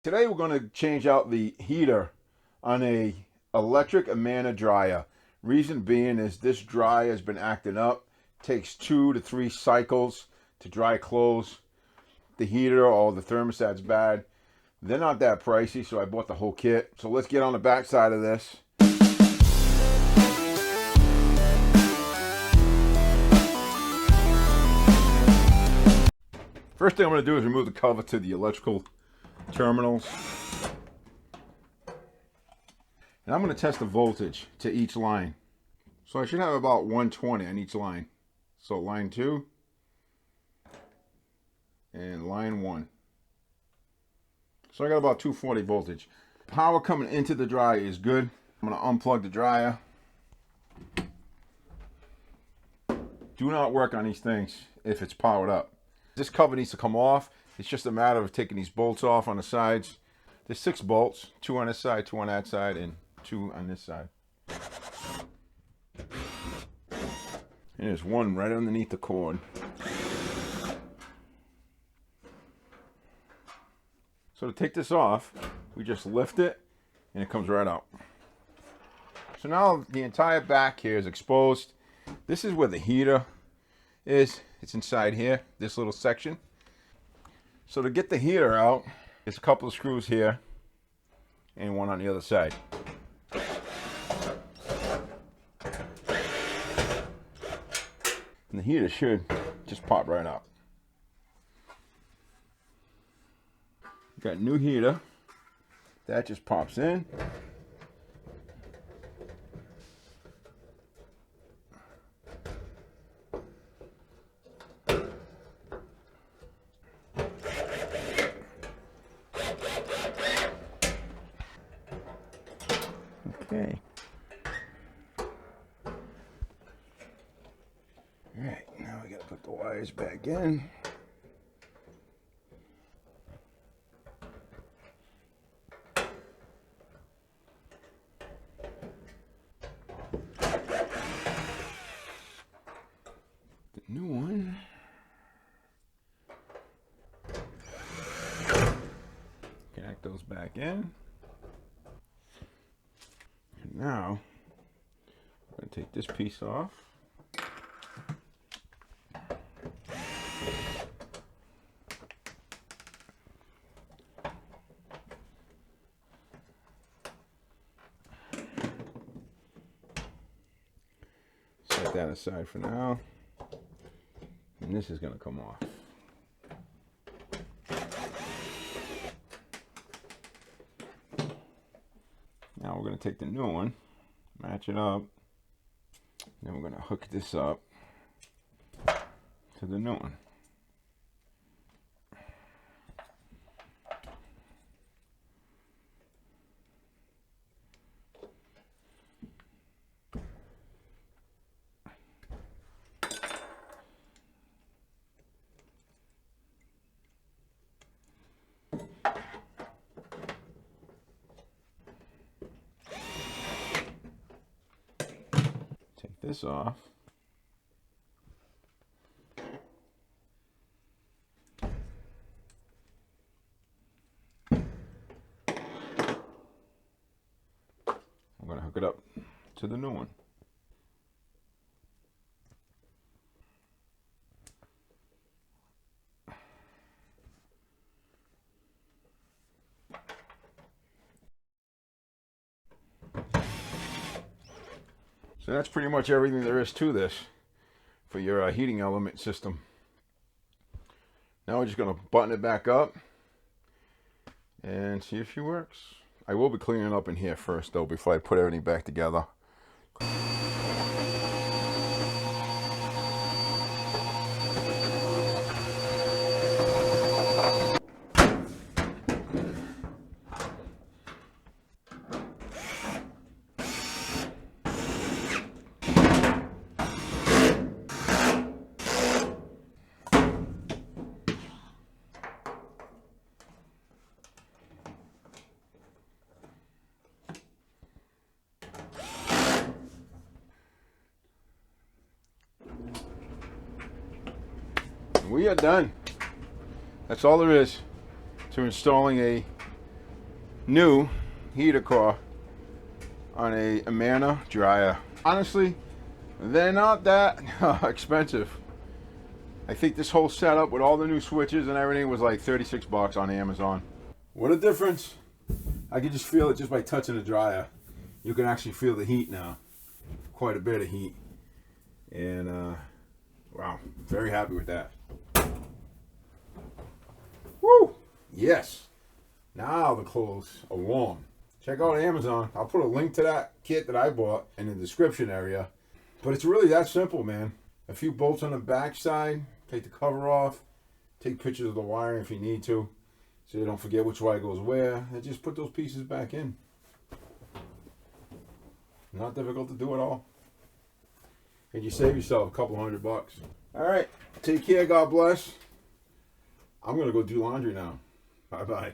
Today we're going to change out the heater on a electric Amana dryer. Reason being is this dryer has been acting up. Takes 2 to 3 cycles to dry clothes. The heater or the thermostat's bad. They're not that pricey, so I bought the whole kit. So let's get on the back side of this. First thing I'm going to do is remove the cover to the electrical terminals. And I'm going to test the voltage to each line. So I should have about 120 on each line. So line 2 and line 1. So I got about 240 voltage. Power coming into the dryer is good. I'm going to unplug the dryer. Do not work on these things if it's powered up. This cover needs to come off. It's just a matter of taking these bolts off on the sides. There's 6 bolts, 2 on this side, 2 on that side, and 2 on this side. And there's one right underneath the cord. So to take this off, we just lift it and it comes right out. So now the entire back here is exposed. This is where the heater is. It's inside here, this little section. So to get the heater out, there's a couple of screws here and one on the other side. And the heater should just pop right out. Got a new heater. That just pops in. Okay. All right, now we gotta put the wires back in. The new one. Connect those back in. And now, I'm going to take this piece off. Set that aside for now. And this is going to come off. Now we're going to take the new one, match it up, then we're going to hook this up to the new one. This off. I'm going to hook it up to the new one. So that's pretty much everything there is to this for your heating element system. Now we're just going to button it back up and see if she works. I will be cleaning up in here first though before I put everything back together. We are done. That's all there is to installing a new heater core on a Amana dryer. Honestly, they're not that expensive. I think this whole setup with all the new switches and everything was like 36 bucks on Amazon. What a difference. I can just feel it just by touching the dryer. You can actually feel the heat now. Quite a bit of heat. And wow, very happy with that. Woo! Yes. Now the clothes are warm. Check out Amazon. I'll put a link to that kit that I bought in the description area. But it's really that simple, man. A few bolts on the back side. Take the cover off. Take pictures of the wiring if you need to, so you don't forget which wire goes where. And just put those pieces back in. Not difficult to do at all. And you save yourself a couple $100. All right. Take care. God bless. I'm going to go do laundry now. Bye-bye.